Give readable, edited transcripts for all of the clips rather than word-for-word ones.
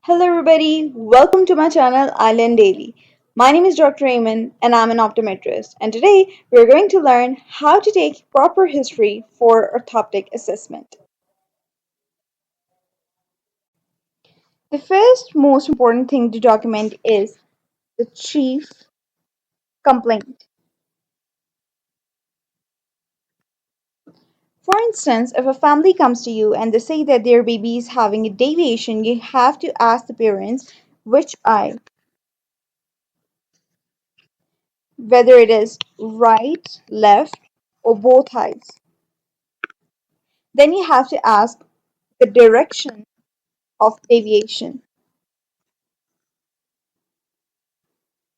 Hello, everybody. Welcome to my channel, Island Daily. My name is Dr. Raymond, and I'm an optometrist. And today we're going to learn how to take proper history for orthoptic assessment. The first most important thing to document is the chief complaint. For instance, if a family comes to you and they say that their baby is having a deviation, you have to ask the parents which eye, whether it is right, left, or both eyes. Then you have to ask the direction of deviation,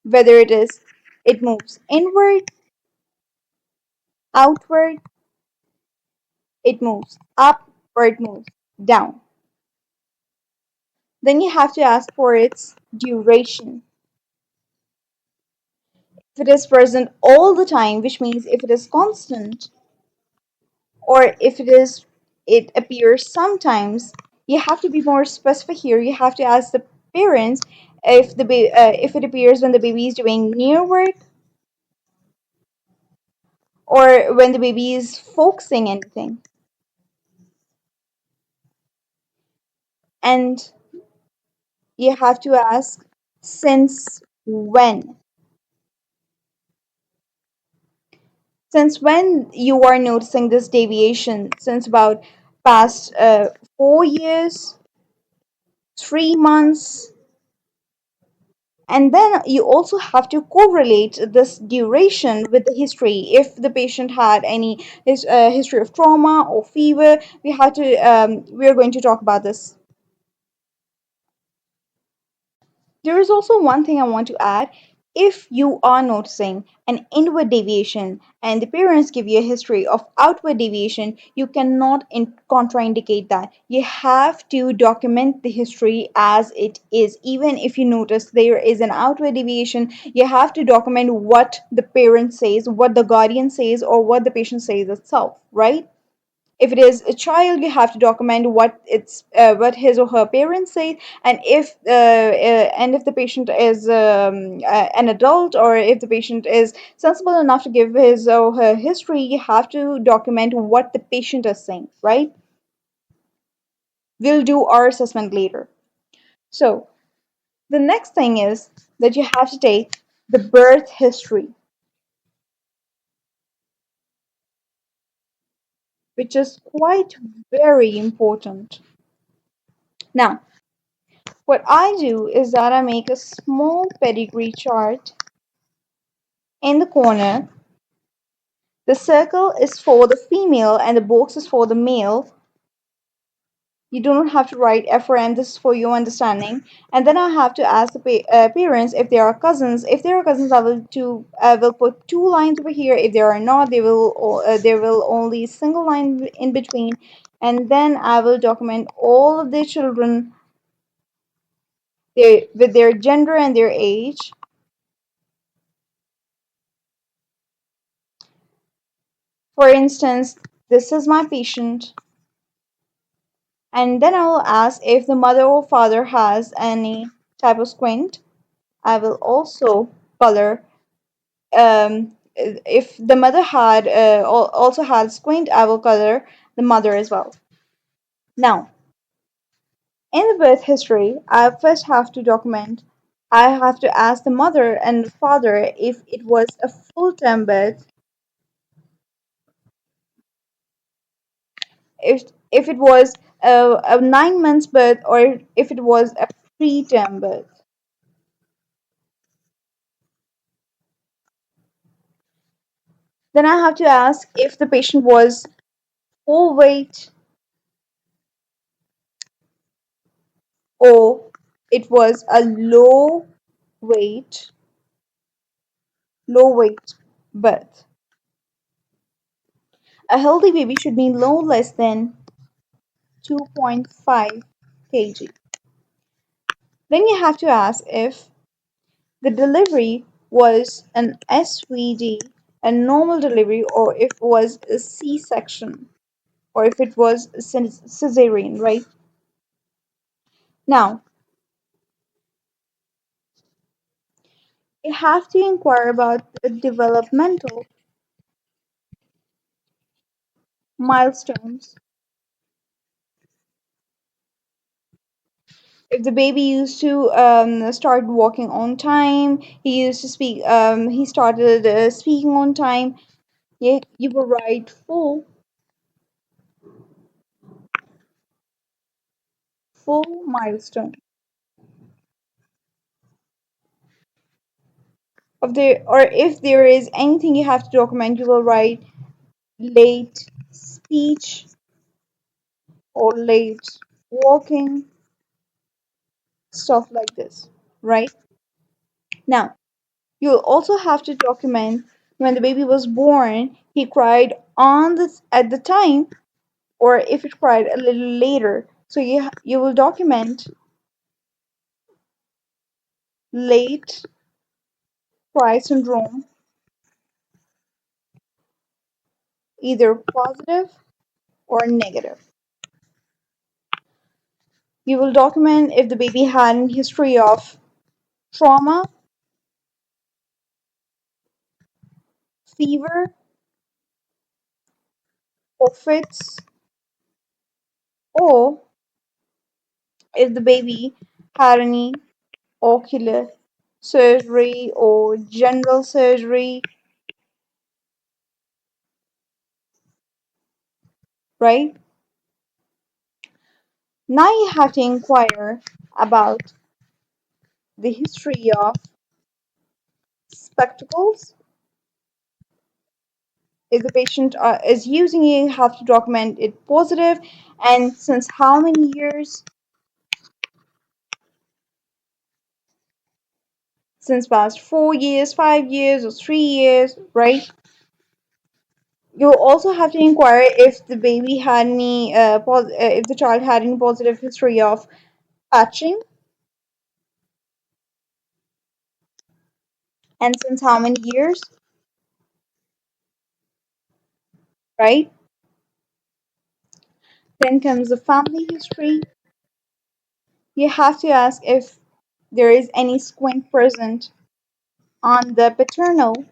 whether it moves inward, outward, it moves up, or it moves down. Then you have to ask for its duration. If it is present all the time, which means if it is constant, or if it appears sometimes, you have to be more specific here. You have to ask the parents if it appears when the baby is doing near work or when the baby is focusing anything. And you have to ask since when. Since when you are noticing this deviation? Since about past 4 years, 3 months, and then you also have to correlate this duration with the history. If the patient had any history of trauma or fever, we are going to talk about this. There is also one thing I want to add. If you are noticing an inward deviation and the parents give you a history of outward deviation, you cannot contraindicate that. You have to document the history as it is. Even if you notice there is an outward deviation, you have to document what the parent says, what the guardian says, or what the patient says itself, right? If it is a child, you have to document what his or her parents say, and if the patient is an adult, or if the patient is sensible enough to give his or her history, you have to document what the patient is saying, right? We'll do our assessment later. So the next thing is that you have to take the birth history, which is quite very important. Now, what I do is that I make a small pedigree chart in the corner. The circle is for the female and the box is for the male. You do not have to write F or M, this is for your understanding. And then I have to ask the parents if they are cousins. If they are cousins, I will put two lines over here. If they are not, there will only single line in between. And then I will document all of their children, with their gender and their age. For instance, this is my patient, and then I will ask if the mother or father has any type of squint. I will also color. If the mother also had squint, I will color the mother as well. Now, in the birth history, I first have to document. I have to ask the mother and the father if it was a full-term birth, if it was a 9 months birth, or if it was a preterm birth. Then I have to ask if the patient was overweight or it was a weight, low weight birth. A healthy baby should be no less than 2.5 kg. Then you have to ask if the delivery was an SVD, a normal delivery, or if it was a C-section, or if it was cesarean, right? Now, You have to inquire about the developmental milestones. If the baby used to start walking on time, he used to speak, he started speaking on time, yeah, you will write full milestone. Of the, or if there is anything you have to document, you will write late speech or late walking, stuff like this, right? Now, you'll also have to document when the baby was born, he cried on the at the time, or if it cried a little later. So you will document late cry syndrome, either positive or negative. You will document if the baby had a history of trauma, fever, or fits, or if the baby had any ocular surgery or general surgery, right? Now you have to inquire about the history of spectacles. If the patient is using it, you have to document it positive, and since how many years, since past 4 years, 5 years, or 3 years, right? You also have to inquire if the baby had any, if the child had any positive history of patching, and since how many years, right? Then comes the family history. You have to ask if there is any squint present on the paternal,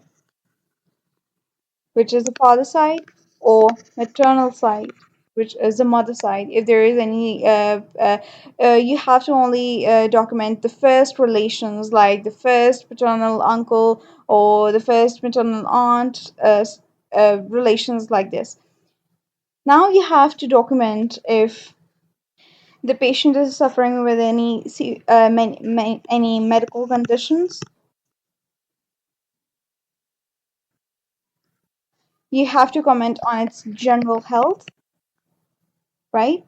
which is the father side, or maternal side, which is the mother side. If there is any, you have to only document the first relations, like the first paternal uncle or the first maternal aunt, relations like this. Now you have to document if the patient is suffering with any any medical conditions. You have to comment on its general health, right?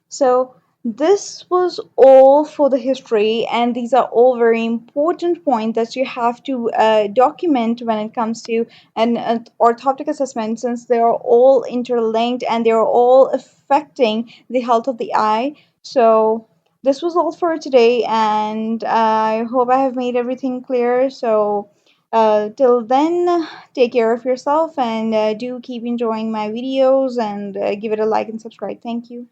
So this was all for the history, and these are all very important points that you have to document when it comes to an orthoptic assessment, since they are all interlinked and they are all affecting the health of the eye. So this was all for today, and I hope I have made everything clear. So till then, take care of yourself, and do keep enjoying my videos, and give it a like and subscribe. Thank you.